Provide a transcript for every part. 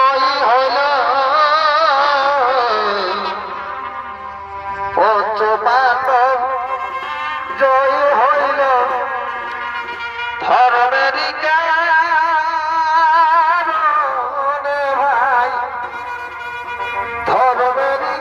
জয় হইল পঞ্চপাণ্ডব জয় হইল ধর্মেরই কারণে ভাই ধর্মেরই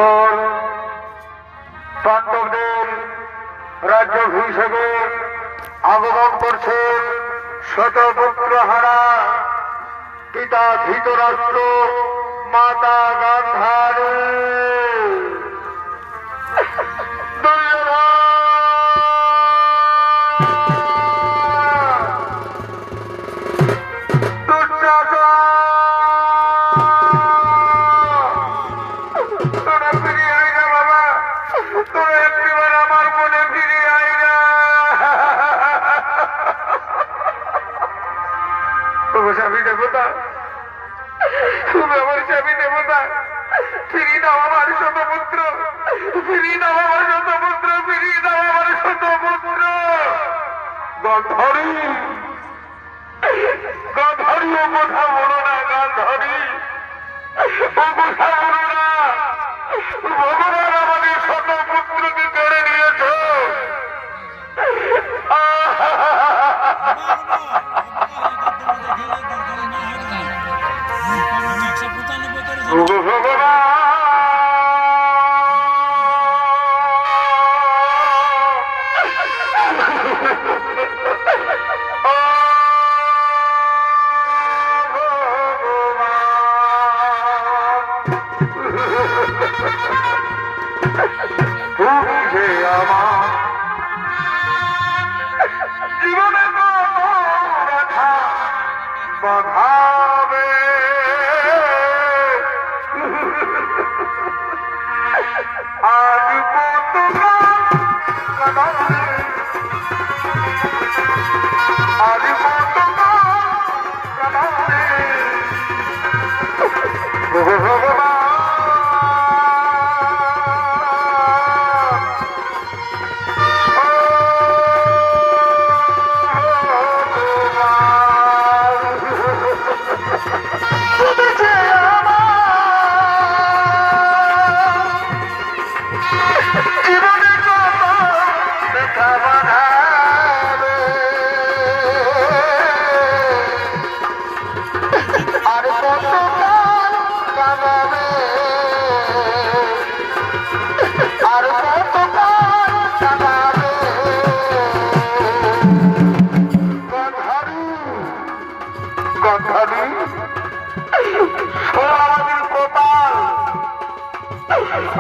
পর পাণ্ডবদের রাজ্যাভিষেকে আগমন করছেন শতপুত্র হারা পিতা ধৃতরাষ্ট্র, মাতা গান্ধারী।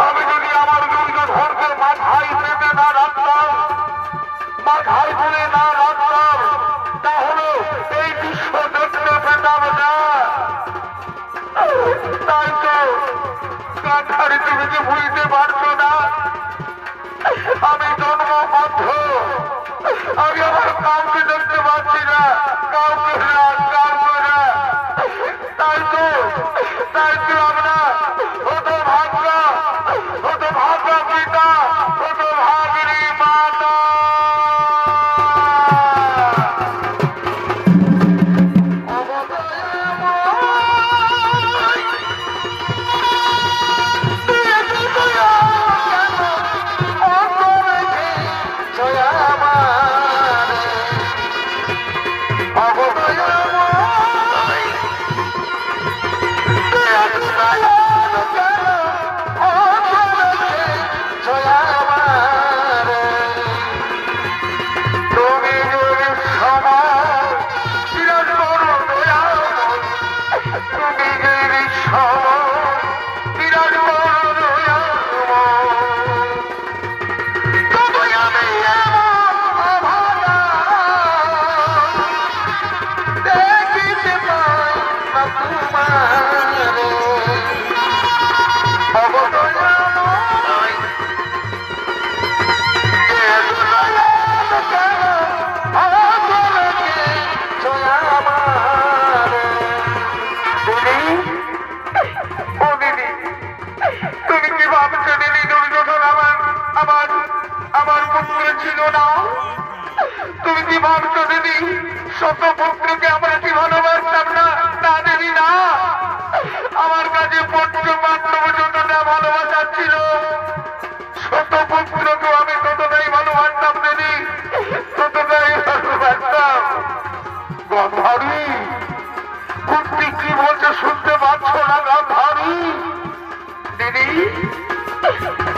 আমি যদি আমার দুর্যোধনকে মাথায় পেতে না রাখতাম, মাথায় তুলে না রাখতাম, তাহলে এই বিশ্ব দেখতে পেতাম না। তাই তো গান্ধারী, তুমি কি বুঝতে পারছো না? আমি জন্মবদ্ধ, আমি আমার কাউকে দেখতে পাচ্ছি না, কাউকে না, কাউকে না। তাই তো আমরা হতভাগ্য পিতা, হতভাগিনী মাতা। আমার পুত্র ছিল না? তুমি কি ভাবছো দিদি শত পুত্রকে আমরা কি ভালোবাসতাম না? না দিদি না, আমার কাছে পঞ্চপাণ্ডব যতটা ভালোবাসা ছিল, শত পুত্রকে আমি ততটাই ভালোবাসতাম দিদি, ততটাই ভালোবাসতাম। গান্ধারী, কুন্তি কি বলছে শুনতে পাচ্ছ না? গান্ধারী দিদি,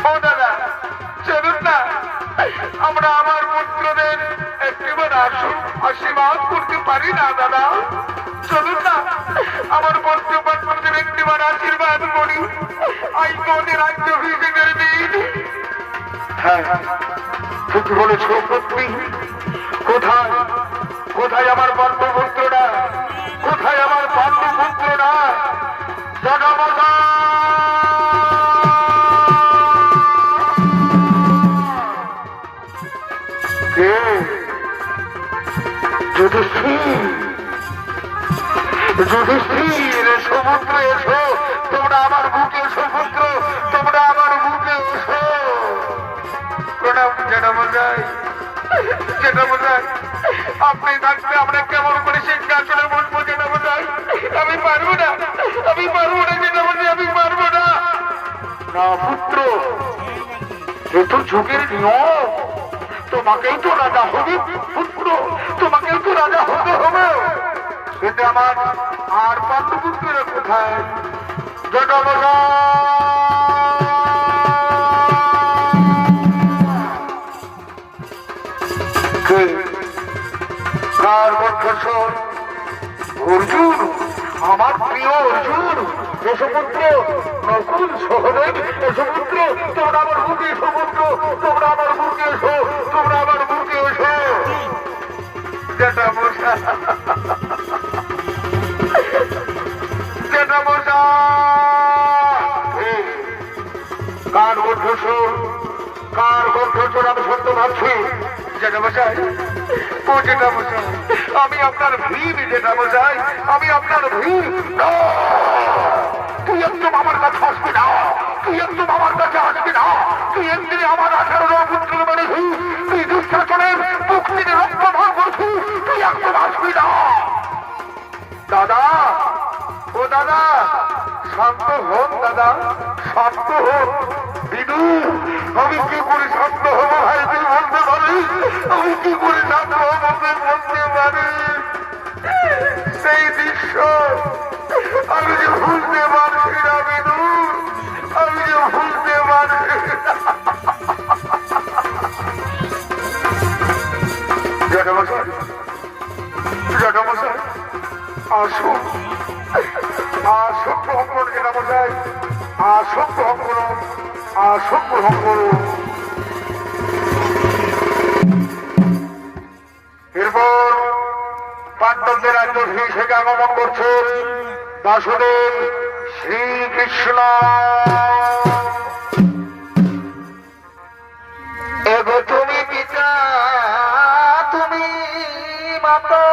ও দাদা চলুন না আমরা আমার পুত্রদের একটিবার আশীর্বাদ করতে পারি না দাদা চলুন না আমার পুত্রদের একটিবার আশীর্বাদ করি আজ তোদের রাজ্যাভিষেকের দিন হ্যাঁ ঠিক বলেছ পত্নী কোথায় কোথায় আমার পাণ্ডুপুত্ররা কোথায় আমার পাণ্ডুপুত্ররা জগমতা কে যুধিষ্ঠির সমুদ্র এসো তোমরা আমার বুকে সমুদ্র তোমরা আমার বুকে এসো প্রণাম জেঠামশাই জেঠামশাই আপনি থাকতে আমরা কেমন করে সিংহাসনে বসবো জেঠামশাই আমি পারবো না জেঠামশাই আমি পারবো না না পুত্র এ তো যুগের নিয়ম তোমাকেই তো রাজা হবে পুত্র তোমাকেই তো রাজা হতে হবে কিন্তু আমার আর পাণ্ডুপুত্রের কোথায় কার কণ্ঠস্বর অর্জুন আমার প্রিয় অর্জুন যশপুত্র নকুল সহদেব যশপুত্র তোমরা আমার বুকে সমুদ্র তোমরা আমার বুকে এসো তোমরা আমার বুকে এসো জেঠামশাই কার কণ্ঠস্বর আমি সত্য ভাবছি জেঠামশাই ও জেঠামশাই আমি আপনার ভীম জেঠামশাই আমি আপনার ভীম তুই একদম আমার কাছে আসবি না তুই একদম আমার কাছে আসবি না তুই একদিনে আমার 18 পুত্র মেরেছি তুই দুঃশাসনের বুক থেকে রক্ত ভাগ করছি তুই একদম আসবি না দাদা ও দাদা শান্ত হন দাদা শান্ত হন বিদু আমি কি করে শান্ত হবো ভাই তুই বলতে পারিস আমি কি করে শান্ত হবো তুই বলতে পারিস সেই দৃশ্য আমি যে ভুলতে পারছি না বিদু আমি যে ভুলতে পারছি জটামশাই জটামশাই আসুন আসুন গ্রহণ করুন জেঠামশাই আসুন গ্রহণ করুন আসুন গ্রহণ করুন এরপর পাণ্ডবদের রাজ্যাভিষেকে আগমন করছেন বাসুদেব শ্রীকৃষ্ণ এগো তুমি পিতা তুমি মাতা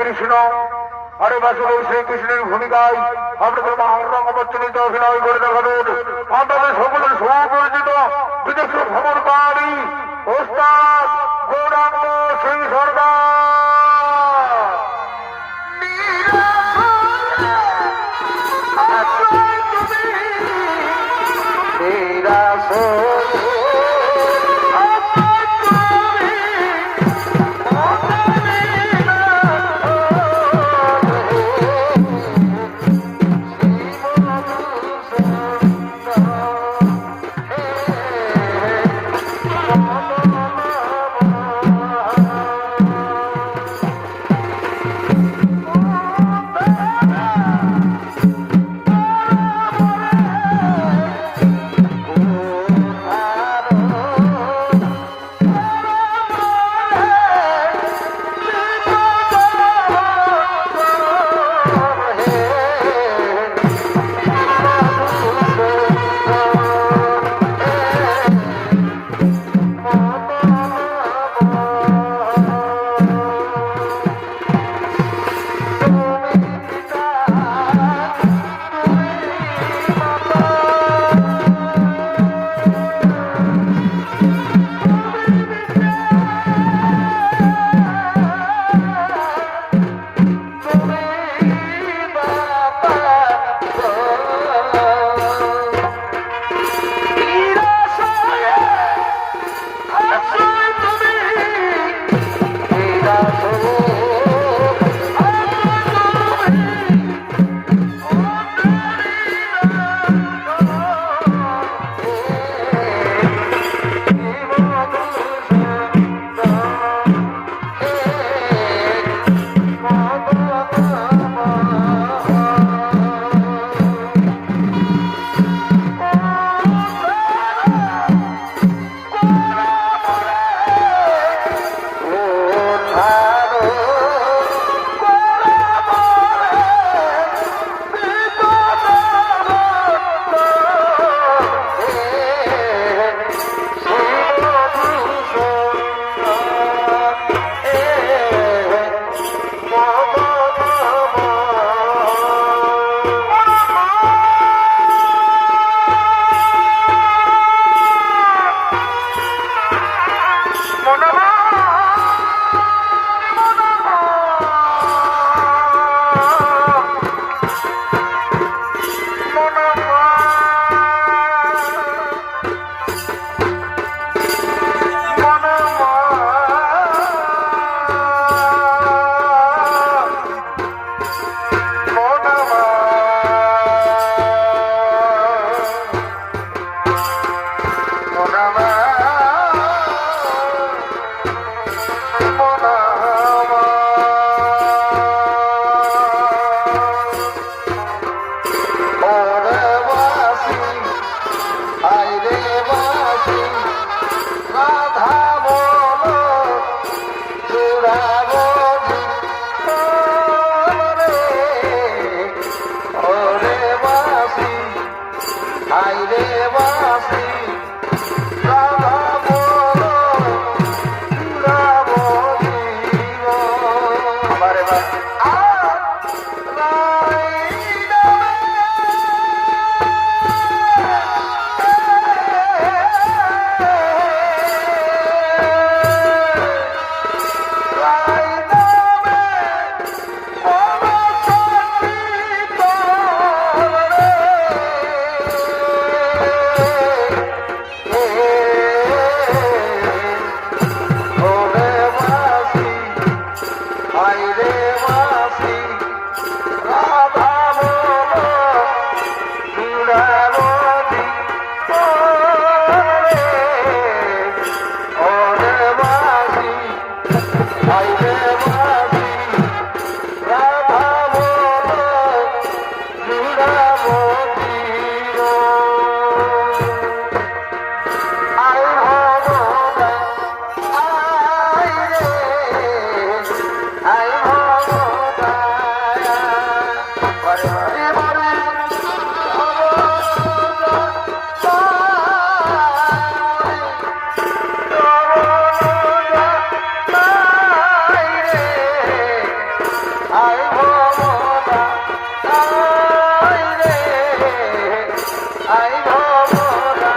কৃষ্ণ আরে বাসুদেব শ্রীকৃষ্ণের ভূমিকায় আপনাদের মহারঙ্গমঞ্চনীতে অভিনয় করে দেখাবেন আপনাদের সকলের সুপরিচিত বিদেশি ভ্রমণকারী ওস্তাদ গৌরাঙ্গ সিং সরকার। আই ভবনা আই রে আই ভবনা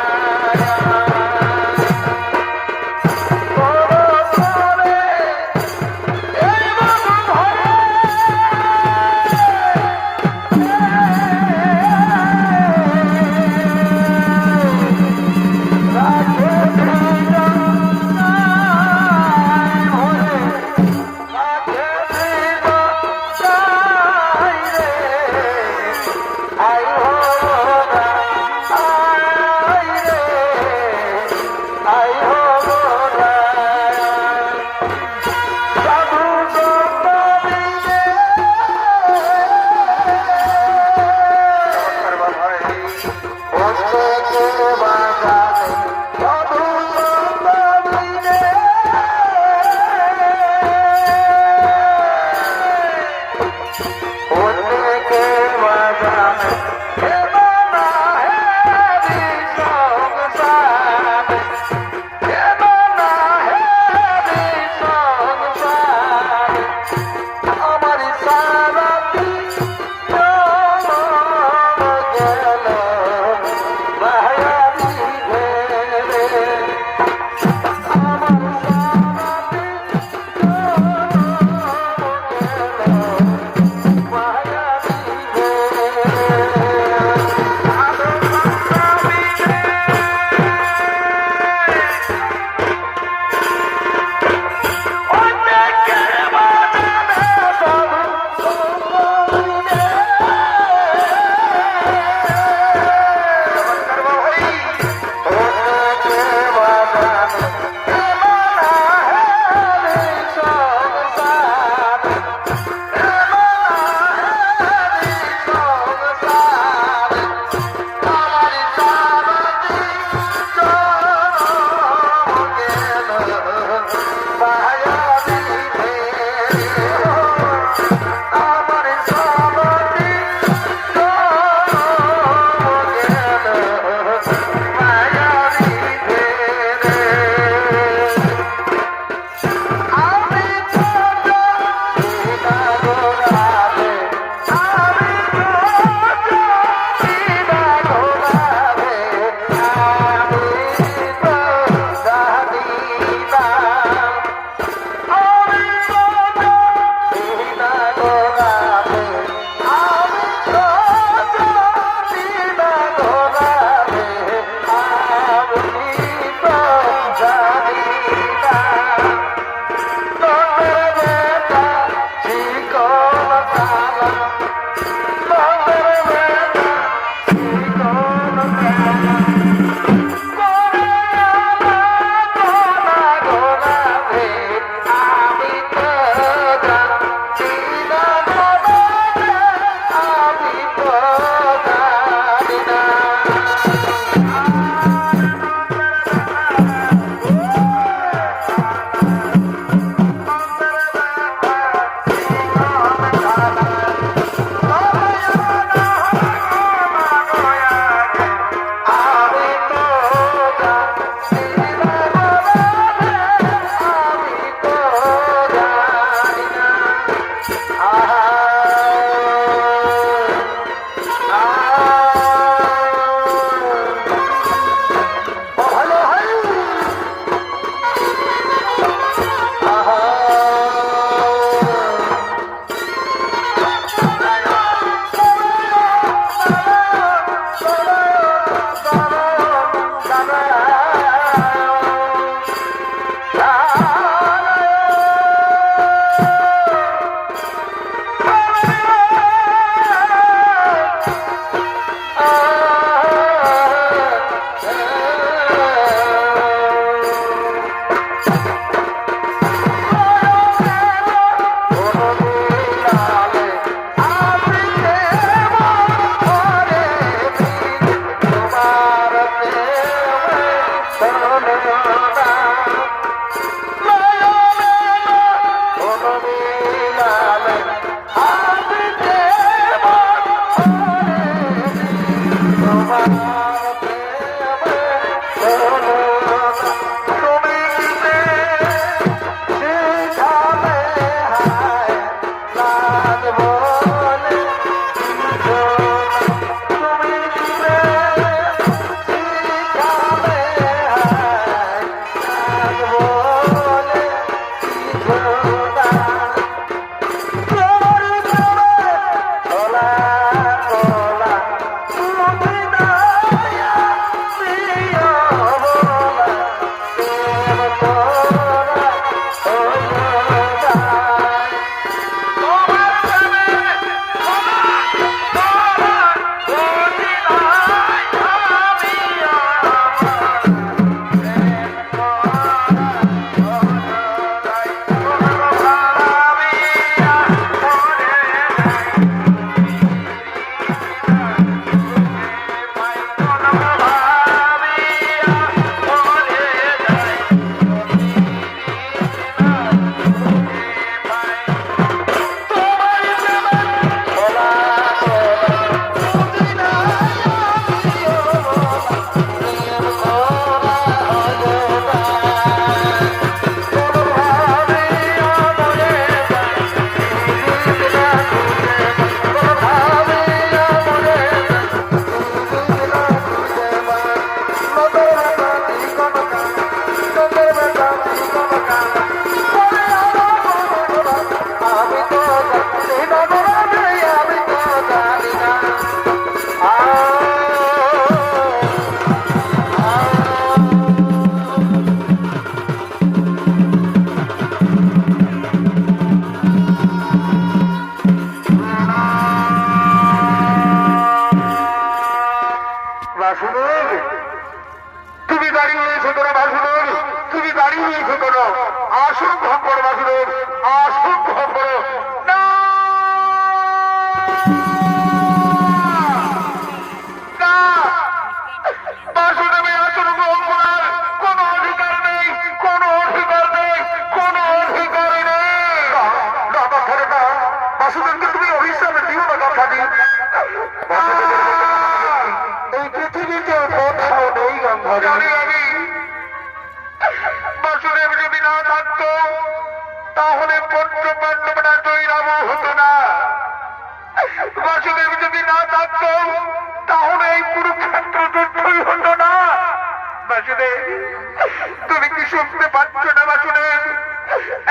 তুমি কি শুনতে পাচ্ছ না বাসুদেব?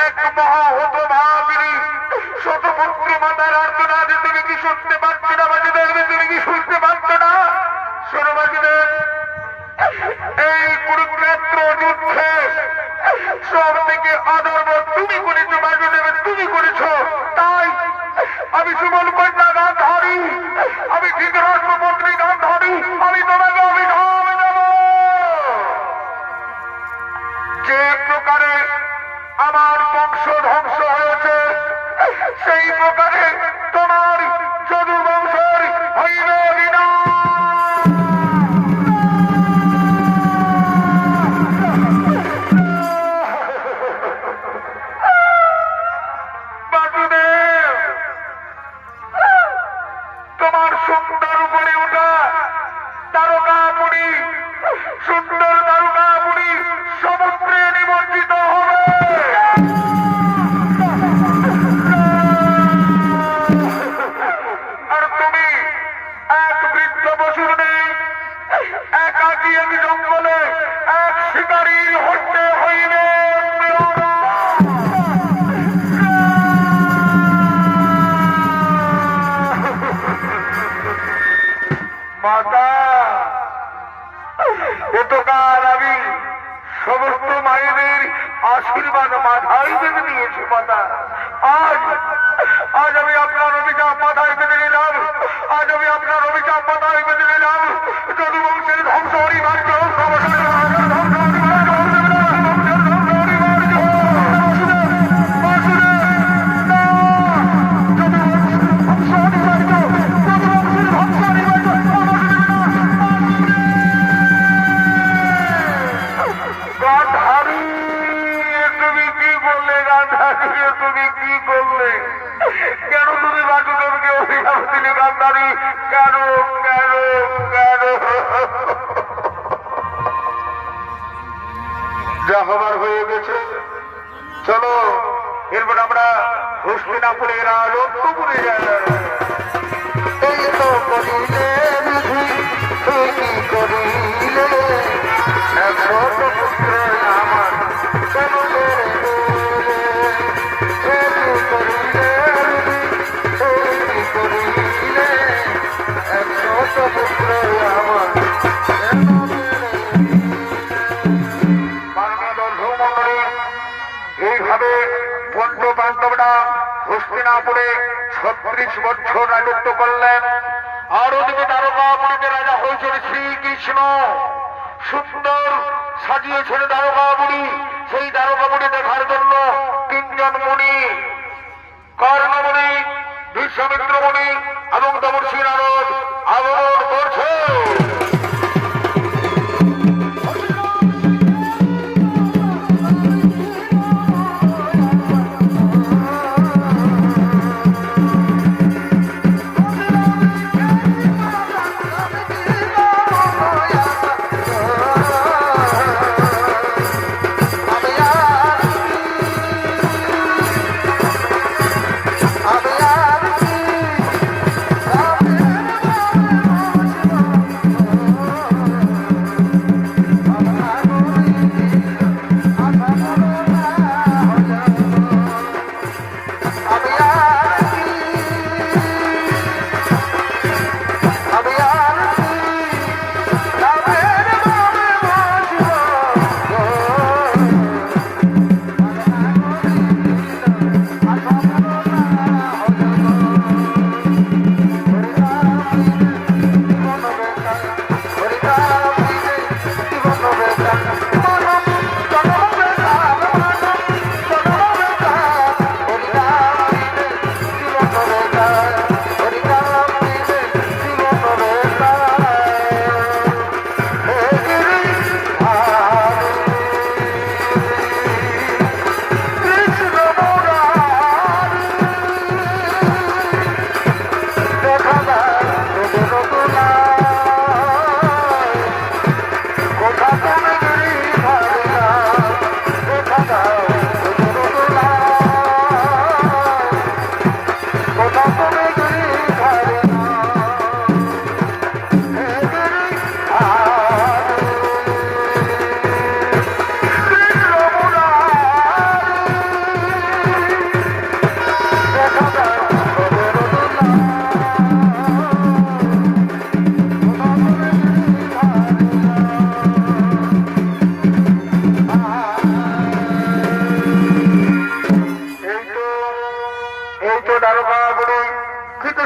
এক মহা হত ভাবিনী শতপুত্র মাতার আর্তনাদ তুমি কি শুনতে পাচ্ছ না বাসুদেব? তুমি কি শুনতে পাচ্ছ না? শোনো বাসুদেব, এই কুরুক্ষেত্র যুদ্ধে সব থেকে অধর্ম তুমি করেছো বাসুদেব, তুমি করেছো। তাই আমি সুবল কন্যা গান্ধারী, আমি ধৃতরাষ্ট্র পত্নী গান্ধারী, আমি তোমাকে অভিশাপ দেব। যে প্রকারে আমার বংশ ধ্বংস হয়েছে সেই প্রকারে তোমার যদু বংশের হইল বাসুদেব, তোমার সুন্দর বলে ওঠা তারকাপুরী, সুন্দর তারকাপুরী সমুদ্রে নিমজ্জিত হবে। আর তুমি এক বৃদ্ধ পশুর নেই, একাকী এক জঙ্গলে এক শিকারীর হত্যে হইবে। মাতা, এতকাল আমি সমস্ত মায়েদের আশীর্বাদ মাথায় বেঁধে দিয়েছি মাতা। আজ আজ আমি আপনার অভিশাপ মাথায় বেঁধে নিলাম, আজ আমি আপনার অভিশাপ মাথায় বেঁধে নিলাম। যদু বংশের ধ্বংস অনিবার্য, তুমি কি করলে? কেন তুমি বাসুদেব পড়ে রাজত্বপুরে যায়। এই তো করিলে বিধি তুই কি করিলে একশো পুত্র আমার কেন করিলে তুই কি করিলে একশো পুত্র আমার এইভাবে পঞ্চ পাণ্ডবরা হস্তিনাপুরে ৩৬ বছর রাজত্ব করলেন। আর ওদিকে দ্বারকাপুরীতে রাজা হয়েছেন শ্রীকৃষ্ণ। সুন্দর সাজিয়েছেন দ্বারকাপুরী। সেই দ্বারকাপুরী দেখার জন্য ৩ জন মুনি, কর্ণমুনি, বিশ্বমিত্র মুনি এবং দেবর্ষি নারদ আগমন করছে।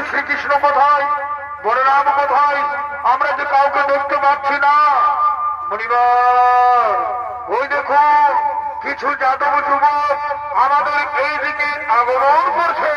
শ্রীকৃষ্ণ কোথায়, বলরাম কোথায়? আমরা যে কাউকে দেখতে পাচ্ছি না। মনিবার, ওই দেখো কিছু যাদব যুবক আমাদের এই দিকে আগমন করছে।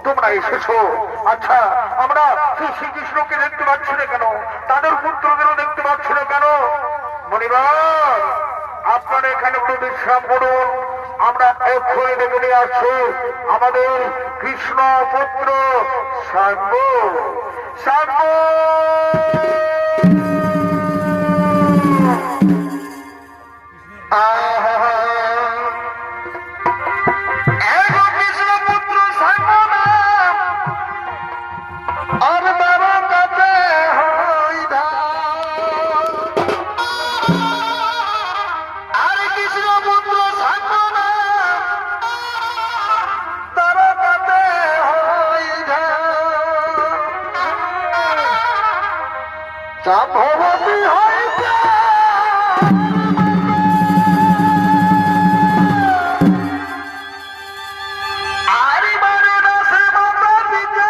তোমরা এসেছো। আচ্ছা, আমরা শ্রীকৃষ্ণকে দেখতে পাচ্ছি না কেন? তাদের পুত্রদেরও দেখতে পাচ্ছি না কেন? মনিবার আপনারা এখানে একটু বিশ্রাম করুন, আমরা এক্ষুনি ডেকে নিয়ে আসছি আমাদের কৃষ্ণ পুত্র সার্ব সার্ব ভগবতী হইতে আরে বারে নাচে মাতা পিতা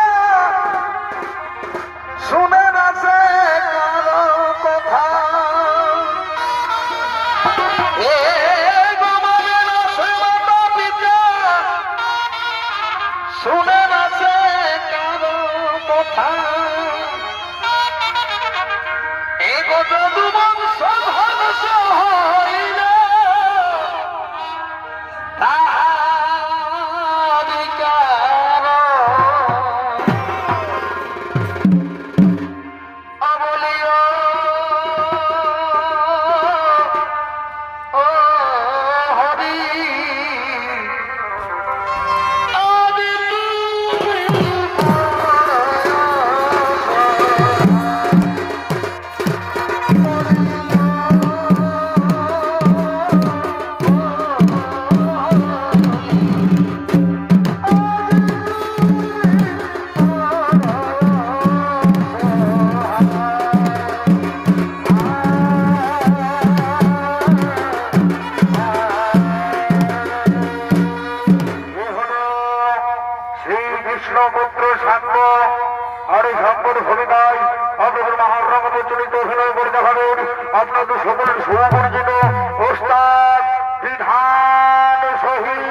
শুনে নাচে কারো কথা এ গোমারে নাচে মাতা পিতা শুনে নাচে কারো কথা কৃষ্ণপুত্র সাঙ্গ হরে শঙ্কর ভূমিকায় আপনাদের মহারঙ্গ চরিত অভিনয় করে দেখাবেন আপনাদের সকলের সুপরিচিত ওস্তাদ বিধান সহিত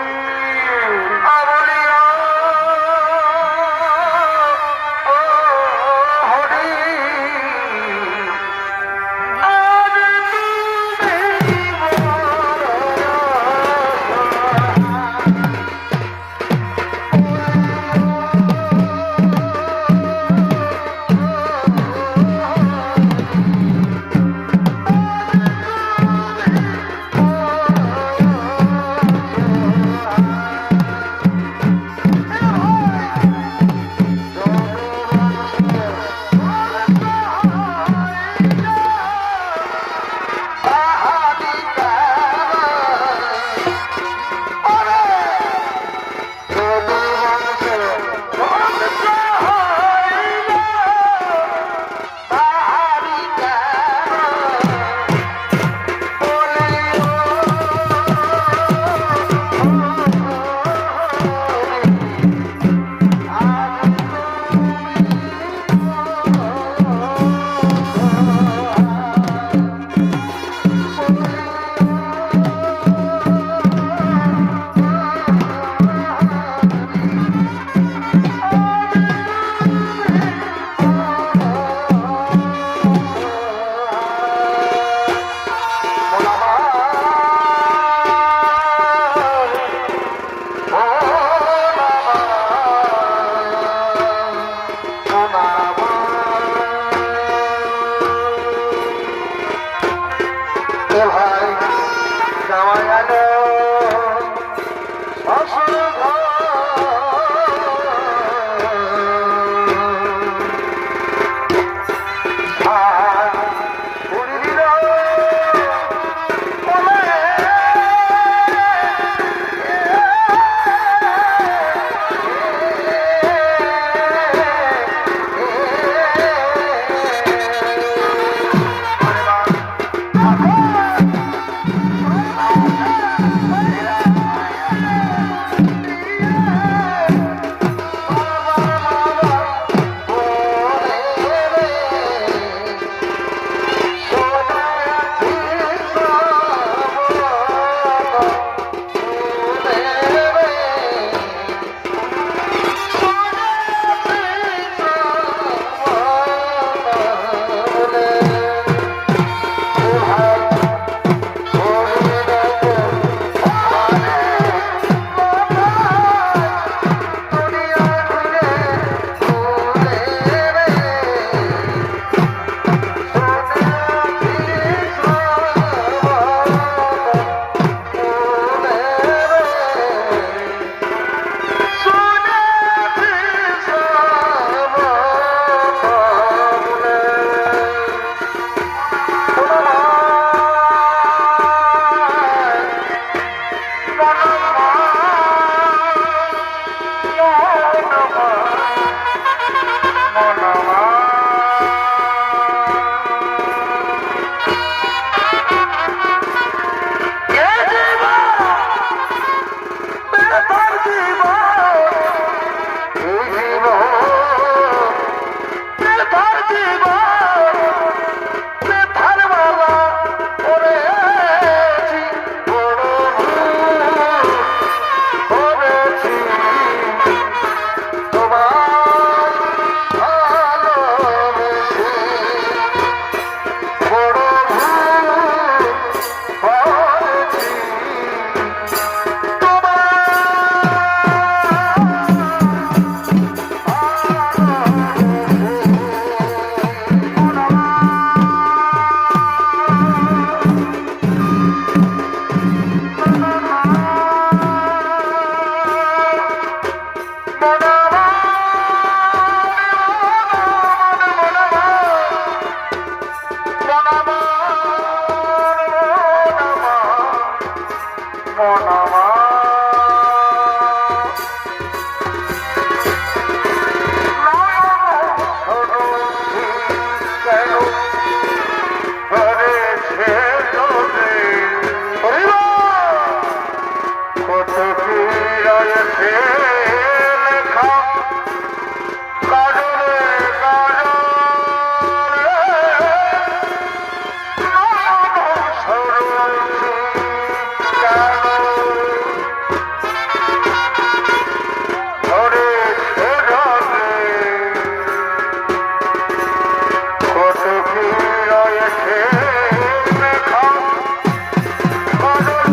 মন আমার কেন করেছে তোরে? কত কি রয়েছে লেখা কাজলে কাজলে সরছি কেন ধরেছে জলে? কত কি রয়েছে লেখা কাজলে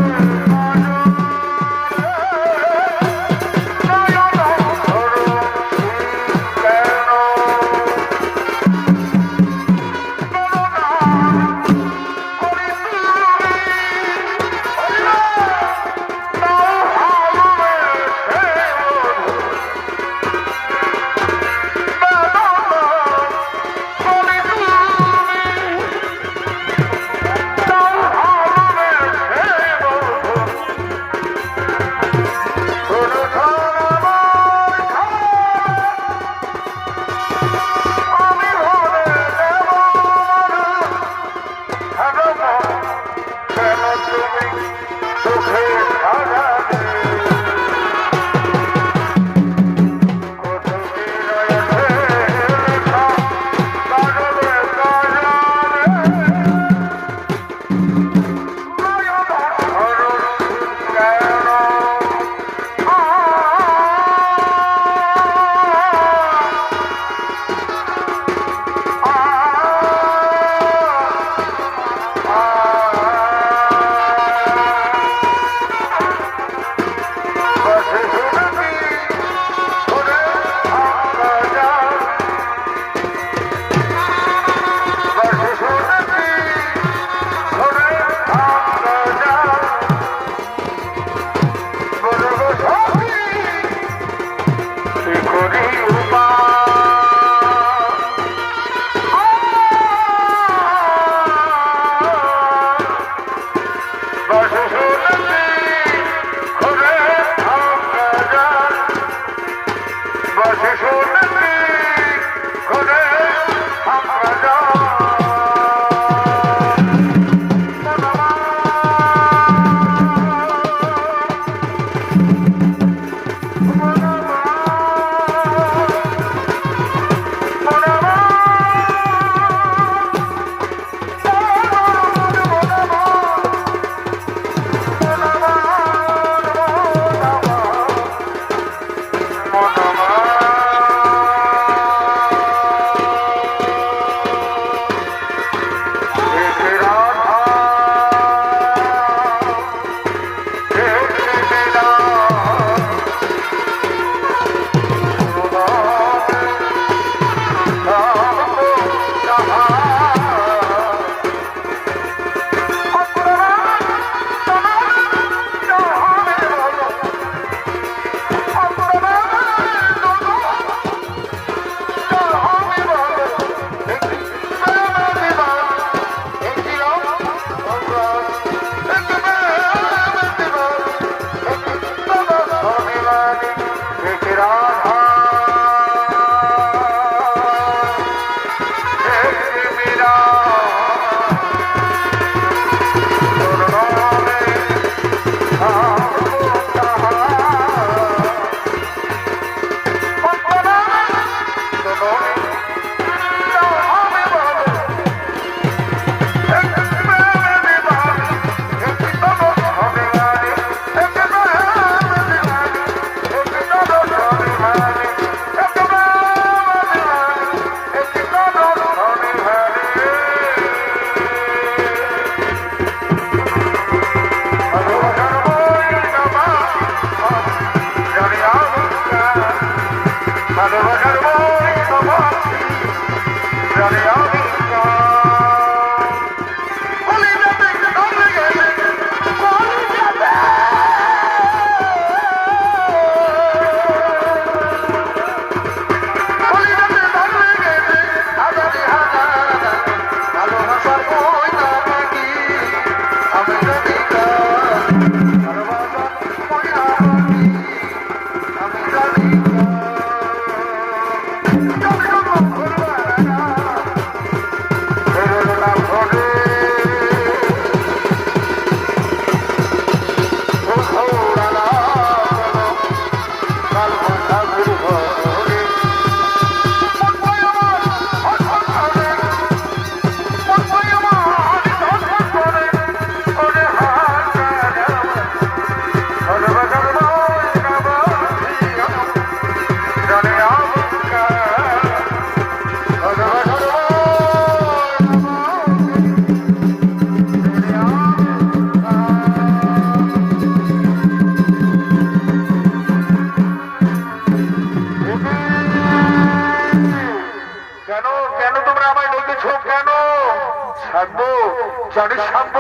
জানিস শান্ত,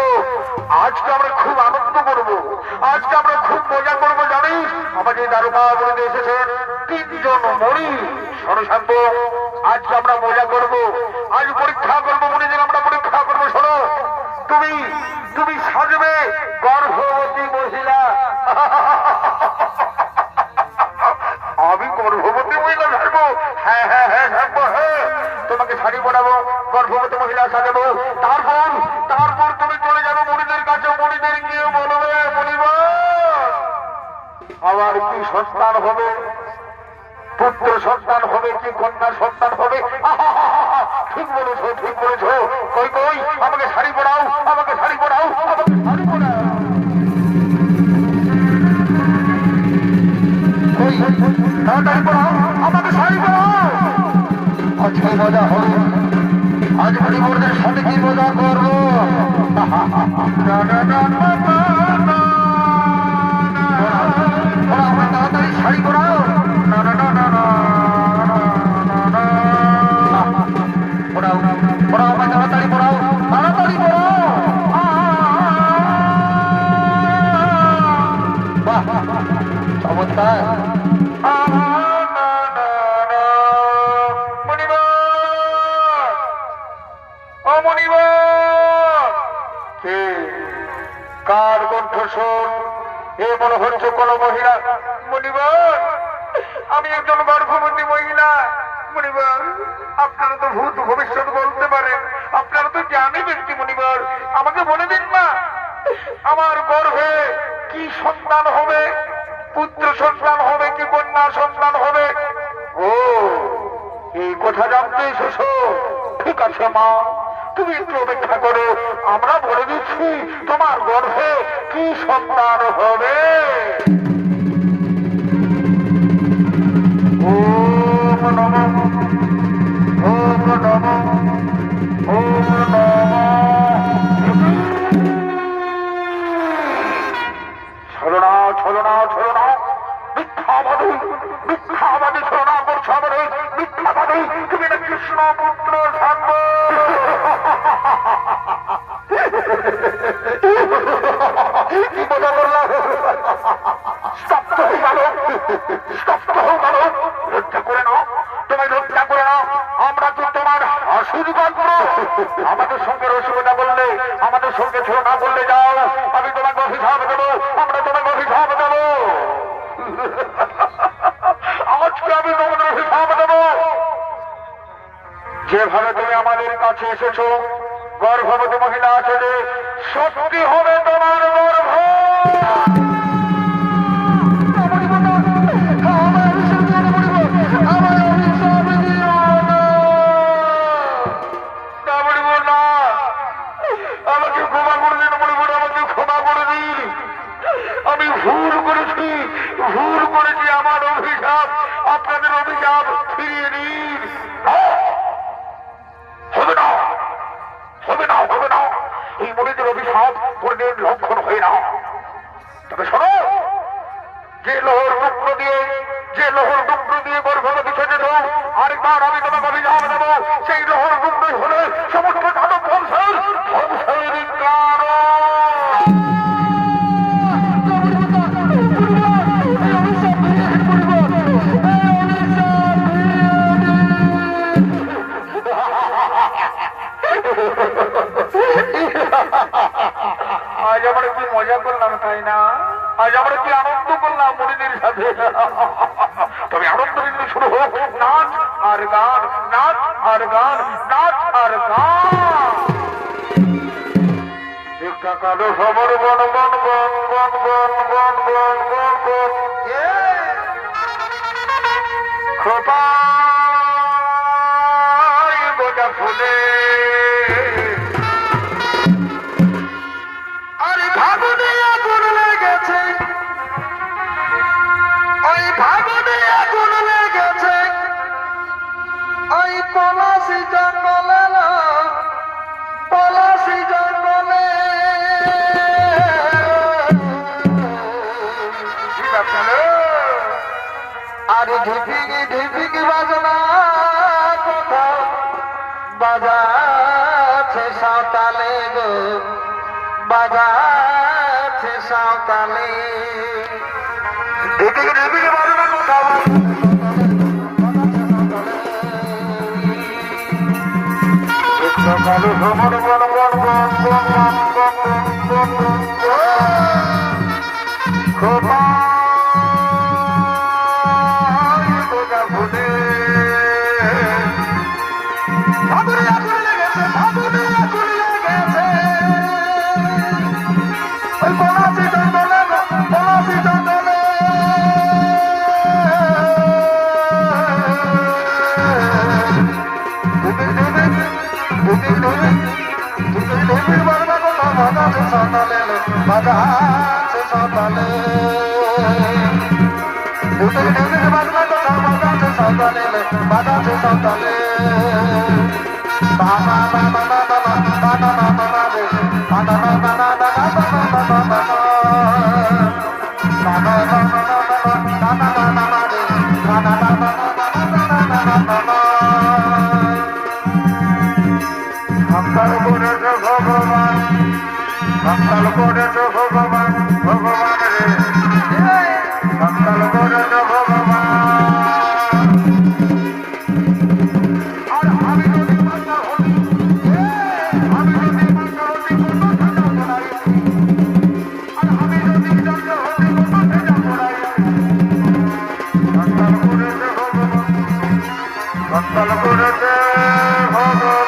আজকে আমরা খুব আনন্দ করবো, আজকে আমরা খুব মজা করবো জানিস। আমাদের দারোগা বলে এসেছেন 3 জন মণি। শোনো শান্ত, আজকে আমরা মজা করবো, আজ পরীক্ষা করবো মণিদের, আমরা পরীক্ষা করবো। শোনো, তুমি তুমি সাজবে গর্ভবতী মহিলা। আমি গর্ভবতী মহিলা সাজবো? হ্যাঁ হ্যাঁ হ্যাঁ সাজবো, হ্যাঁ। তোমাকে শাড়ি পরাবো, গর্ভবতী মহিলা সাজাবো। তারপর তারপর তুমি চলে যাবে মণিদের কাছে, মণিদের গিয়ে বলবে মণিবার আমার কি সন্তান হবে, পুত্র সন্তান হবে কি কন্যা সন্তান হবে। ঠিক বলেছো, ঠিক বলেছো। কই কই আমাকে শাড়ি পরাও, আমাকে শাড়ি পরাও, আমাকে শাড়ি পরাও। কই তাড়াতাড়ি পরাও, আমাকে শাড়ি পরাও। আজকে মজা হবে, আজ হরিবরদের সাথে কি মজা করবো। না না না না না, আমাকে তাড়াতাড়ি শাড়ি পরাও। না না না না না, পড়াও পড়াও, আমাকে তাড়াতাড়ি পড়াও, তাড়াতাড়ি পড়াও। বাহ চমৎকার। কার কণ্ঠস্বর? এ মনে হচ্ছে কোন মহিলা। মণিবার, আমি একজন গর্ভবতী মহিলা। মণিবার, আপনারা তো ভূত ভবিষ্যৎ বলতে পারেন, আপনারা তো জানি ব্যক্তি। মণিবার, আমাকে বলে দিন না, আমার গর্ভে কি সন্তান হবে, পুত্র সন্তান হবে কি কন্যা সন্তান হবে। ও এই কথা জানতে এসেছো? ঠিক আছে মা, তুমি একটু অপেক্ষা করো, আমরা বলে দিচ্ছি তোমার গর্ভে কি সন্তান হবে। ওম নমঃ, ওম নমঃ, ওম নমঃ। ছলনা ছলনা ছলনা, মিথ্যাবাদী মিথ্যাবাদী, ছলনা করছো আমাদের, মিথ্যাবাদী। তুমি না কৃষ্ণ পুত্র সাম্ব। কি মজা করলাম। স্তব্ধ হয়ে গেল, স্তব্ধ হয়ে গেল। লজ্জা করে নাও, তুমি লজ্জা করে নাও। আমরা তো তোমার আশীর্বাদ করো। আমাদের সঙ্গে রসিকতা বললে, আমাদের সঙ্গে ছলনা বললে যাও, আমি তোমাকে অভিশাপ দেবো, আমরা তোমাকে অভিশাপ দেবো। আজকে আমি তোমাদের অভিশাপ দেবো। যেভাবে তুমি আমাদের কাছে এসেছো, গর্ভবতী মহিলা আছে যে, সত্যি হবে তোমার গর্ভ। আমাকে ক্ষমা করে দিন মণিপুর, আমাকে ক্ষমা করে দিন। আমি ভুল করেছি, ভুল করেছি। আমার অভিশাপ, আপনাদের অভিশাপ ফিরিয়ে দিন। হবে না, হবে না, হবে না। এই মণিদের অভিশাপ কোনদিন লক্ষণ হয়ে না। তবে শোনো, যে লোহর টুকরো দিয়ে, যে লোহর টুকরো দিয়ে গর্ভবতী সেজেছ, আরেকবার আমি তোমাকে অভিশাপ দেবো। সেই লোহর টুকরোই হলে সমস্ত মানব বংশের ধ্বংসের কারণ। আজ আমরা কি মজা করলাম, তাই না? আজ আমরা কি আনন্দ করলাম মণিদের সাথে। তবে আনন্দ কিন্তু শুরু হোক, নাচ আর গান, নাচ আর গান, নাচ আর গান। একটা কালো খবর বন বন বন বন বন বন বন বন বন। খোপায় গোটা ফুলে ভাবনে আগুন লেগেছে, ওই ভাবনে আগুন লেগেছে, ওই পলাশি জঙ্গলে, পলাশি জঙ্গলে। আর ঢিপিকি ঢিপিকি বাজনা কোথাও বাজাচ্ছে সাঁওতালে গো। বাজাচ্ছে সাঁওতালে এদিকে নেবিকে বাজে না কোথাও সকালে ভ্রমণ বন বন বন বন বন বন বন খোপা তোটা ভুলে ভাদুরে আগুন লেগেছে ভাদুরে আগুন লেগেছে ওই পলাশি জঙ্গলে পলাশি জঙ্গলে বাজাচ্ছে সাঁওতালে বাজাচ্ছে সাঁওতালে সন্তান করেছে ভগবান সন্তান করেছে ভগবান ভগবান রে সন্তান করেছে ভগবান আর আমি যদি মাতা হই আমি যদি মাতা হই কোন ঠান্ডা পড়াই আর আমি যদি জন্ম হই কোন ঠান্ডা পড়াই সন্তান করেছে ভগবান সন্তান করেছে ভগবান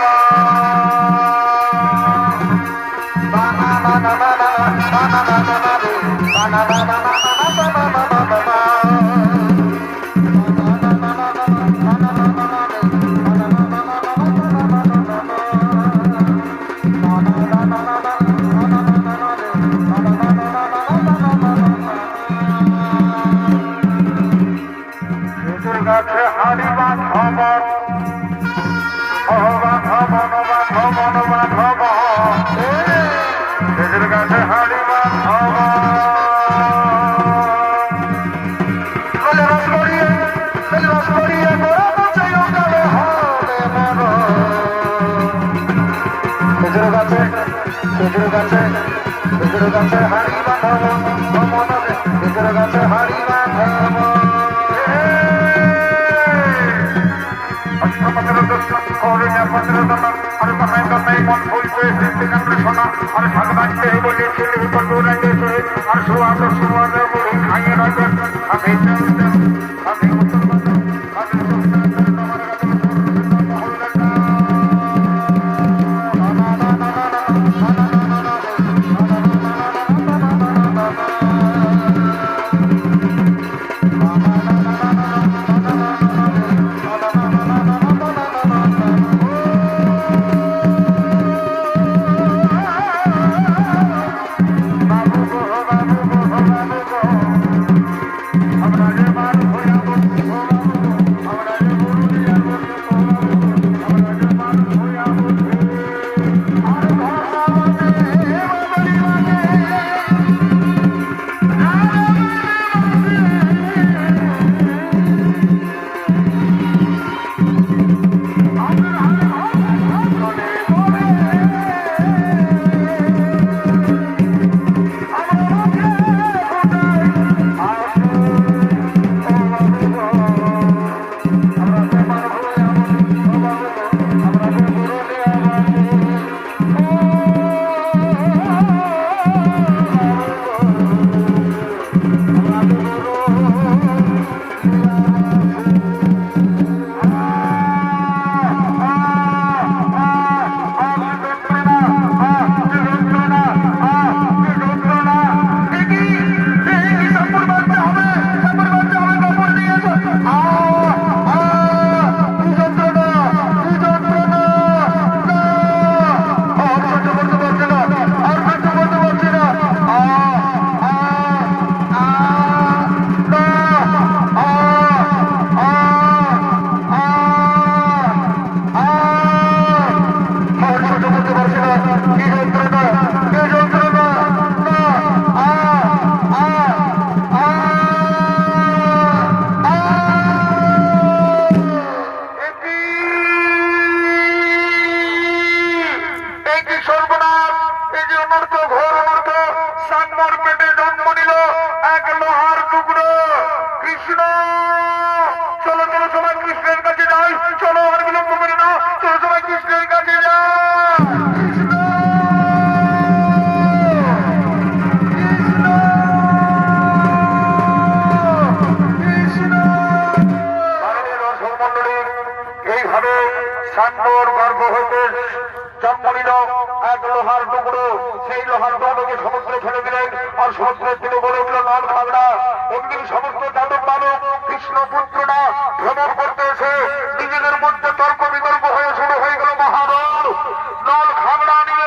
গাছে হাড়ি বাঁধব খেজুর গাছে হাড়ি বাঁধব রস করিয়ে খেজুর গাছে হাড়ি বাঁধব খেজুর গাছে হাড়ি বাঁধব আমরা যে মান আর সমুদ্র তিনি বলে উঠল নল খাগড়া একদিন সমস্ত যাদব মানব কৃষ্ণ পুত্ররা ভ্রমণ করতে এসে নিজেদের মধ্যে তর্ক বিতর্ক হয়ে শুরু হয়ে গেল মহারণ নল খাগড়া নিয়ে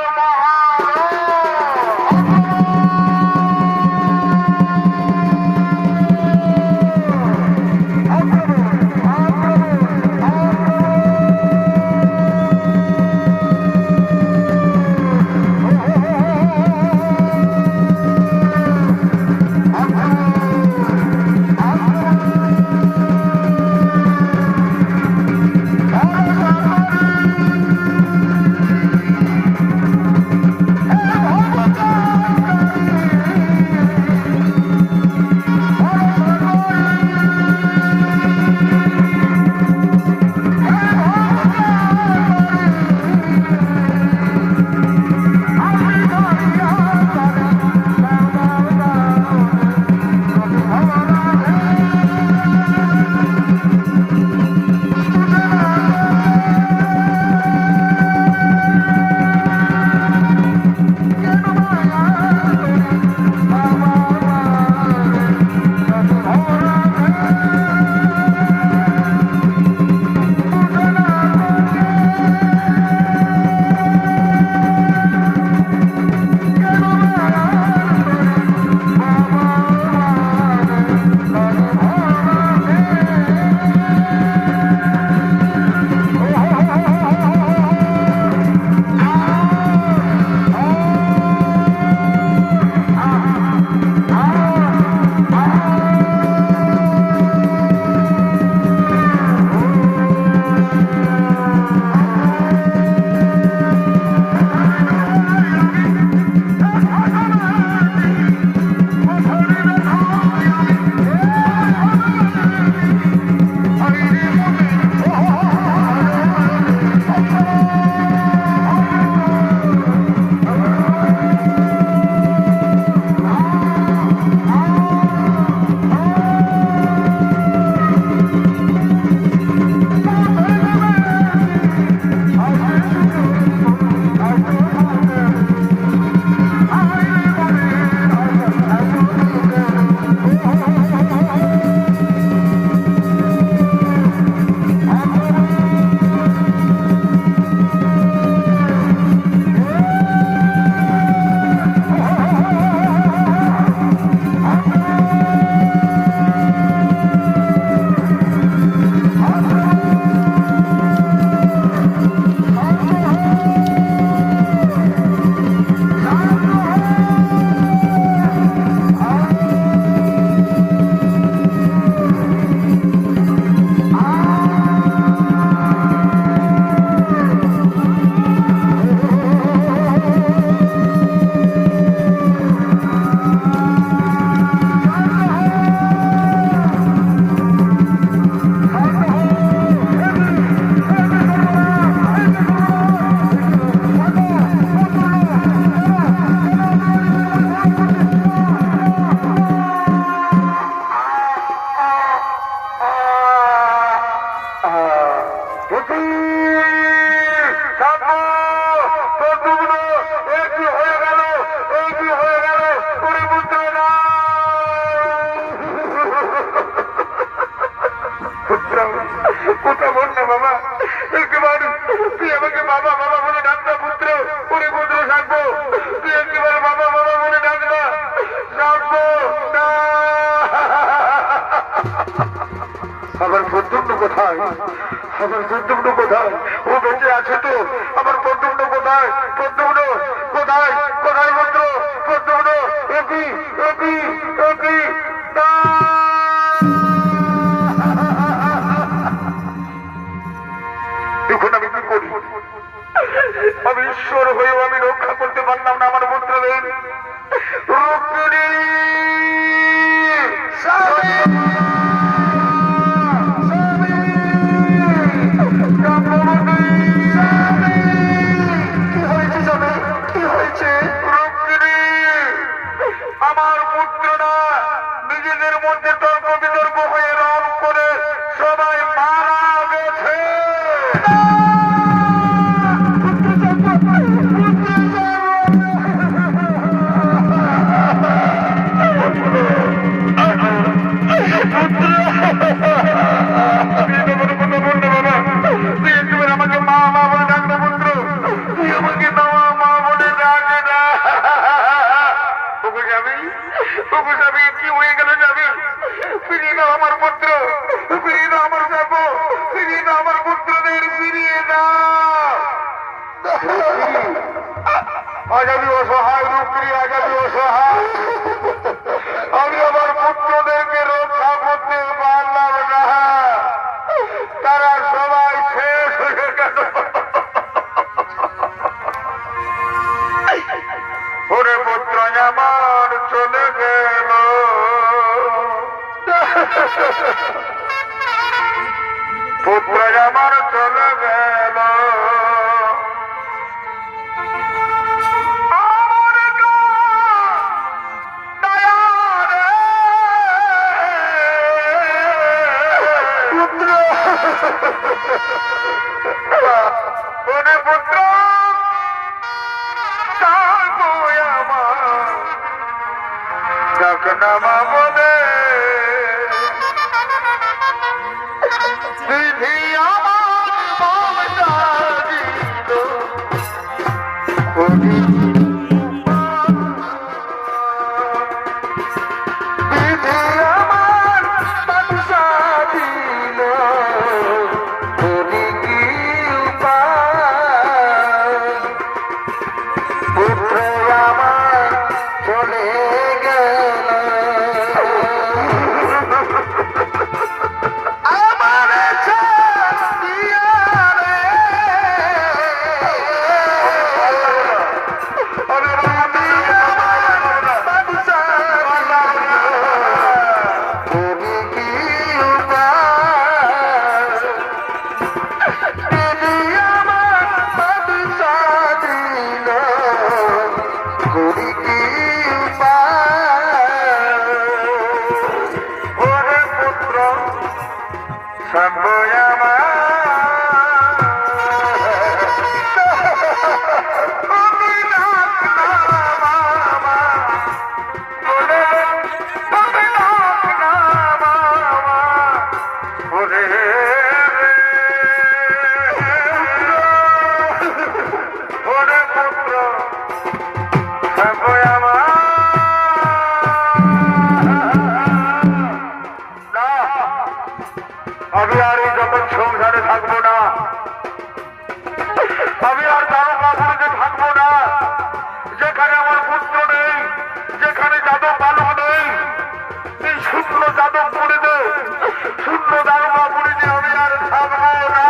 কথা বল না বাবা, একবার তুই আমাকে বাবা বাবা বলে ডাকবা পুত্র, ওরে পুত্র ডাকবো, তুই একবার বাবা বাবা বলে ডাকবা, ডাকবো না। আমার প্রদ্যুম্ন কোথায়? আমার প্রদ্যুম্ন কোথায়? ও বেঁচে আছে তো? আমার প্রদ্যুম্ন কোথায়? প্রদ্যুম্ন কোথায়? কোথায় পুত্র? প্রদ্যুম্ন একই একই একই না। দেখুন আমি কি করি, আমি ঈশ্বর হয়েও আমি রক্ষা করতে পারলাম না আমার পুত্রদের। রুক্মিণী আমার পুত্ররা দাও আমার পুত্র, ফিরিয়ে দাও আমার সর্ব, ফিরিয়ে দাও আমার পুত্রদের, ফিরিয়ে দাও। আজ আমি অসহায় রূপী, আজ আমি অসহায়, আমি আমার পুত্রদেরকে রক্ষা করতে পারলাম না, তারা সবাই শেষ হয়ে গেল। ওরে পুত্র আমার চলে গেল, পুত্র আমার চলে গেল, পুত্র ডাকনামা বলে বিধি আমার মমতা দিল, বিধি আমার মমতা দিল, কি উপায়, পুত্র আমার চলে গেল, আমার ছাড়িয়া রে, তুমি কি উপায়, দিদি আমার বাদশা দিল, করি কি উপায়, ওরে পুত্র সর্ব আমার, তুমি ডাক না বাবা, ওরে তুমি ডাক না বাবা, ওরে ওরে পুত্র সর্ব আমার, না আমি আর এই যত সংসারে থাকবো না, আমি আর কারো কাপড়ে থাকবো না, যেখানে আমার পুত্র নেই, যেখানে যাদব বালক নেই, এই শূন্য যাদব পুরীতে, শূন্য দারোগা পুরীতে আমি আর থাকবো না।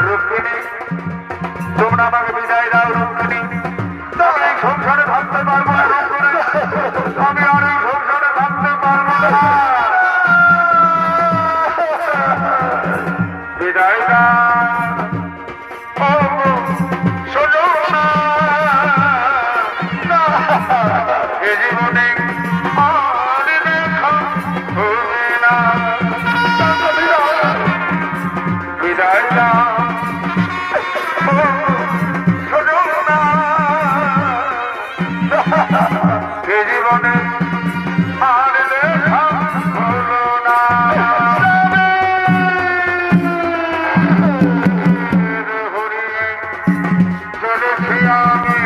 রুক্মিণী, তোমরা আমাকে বিদায় দাও রুক্মিণী, আমি এই সংসারে থাকতে পারবো না রুক্মিণী, আমি আর এই সংসারে থাকতে পারবো না, বিদায় দাও। ও শোনো না, এ জীবনে আর দেখা হবে না, বিদায় দাও। শোনো না, এ জীবনে আর দেখা হলো না, চলেছি আমি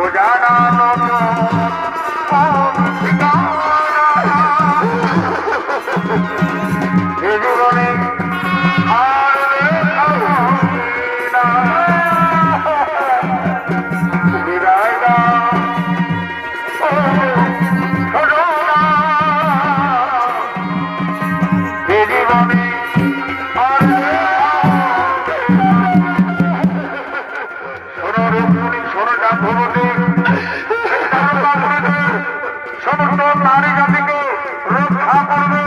অজানা নতুন ঠিকানা, এ জীবনে আর দেখা হবে না, বিদায় দাও। শোনো না, এ জীবনে আর শোনো রুক্মিণী, শোনো জাম্ববতী, সমস্ত নারী জাতিকে রক্ষা করবে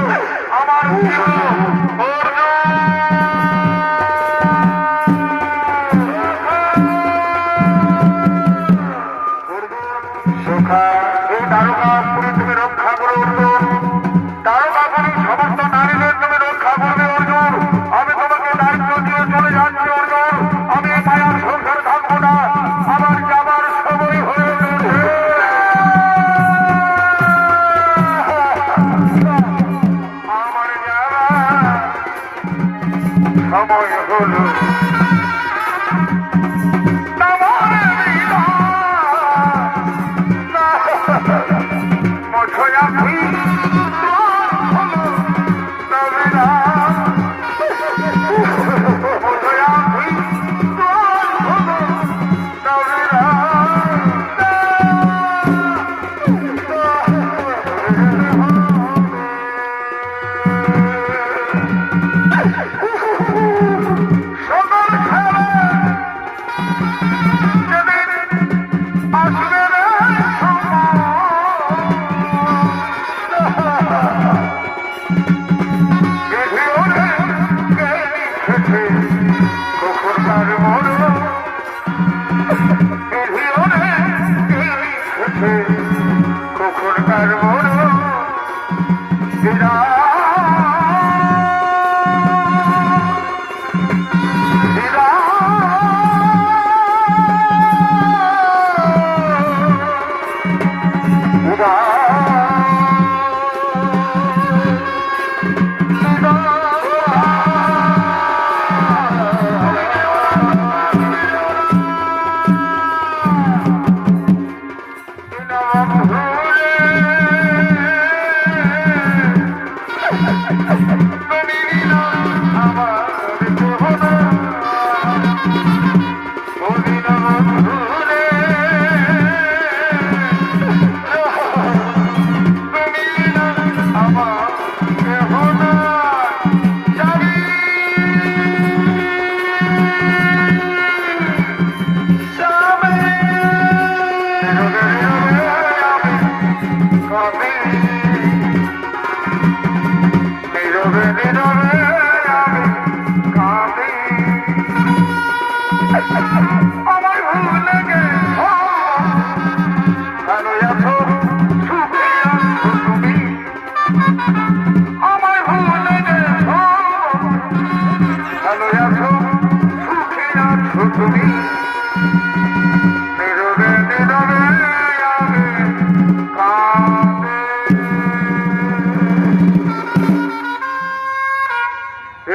আমার প্রিয় অর্জুন। সুখা, এই দ্বারকাপুরী তুমি রক্ষা করো অর্জুন, দ্বারকাপুরী সমস্ত নারীদের তুমি রক্ষা করবে অর্জুন, আমি তোমাকে দায়িত্ব দিয়ে চলে যাচ্ছি অর্জুন, আমি মায়ার সংসারে থাকবো না, আমার যাবার সময় হয়ে গেছে, আমার যাবার সময় হলো। তুমি নীরবে নীরবে আমি কাঁদে।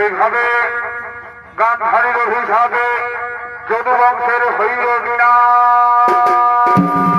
এইভাবে গান্ধারীর অভিশাপে যদু বংশের হইল বিনাশ।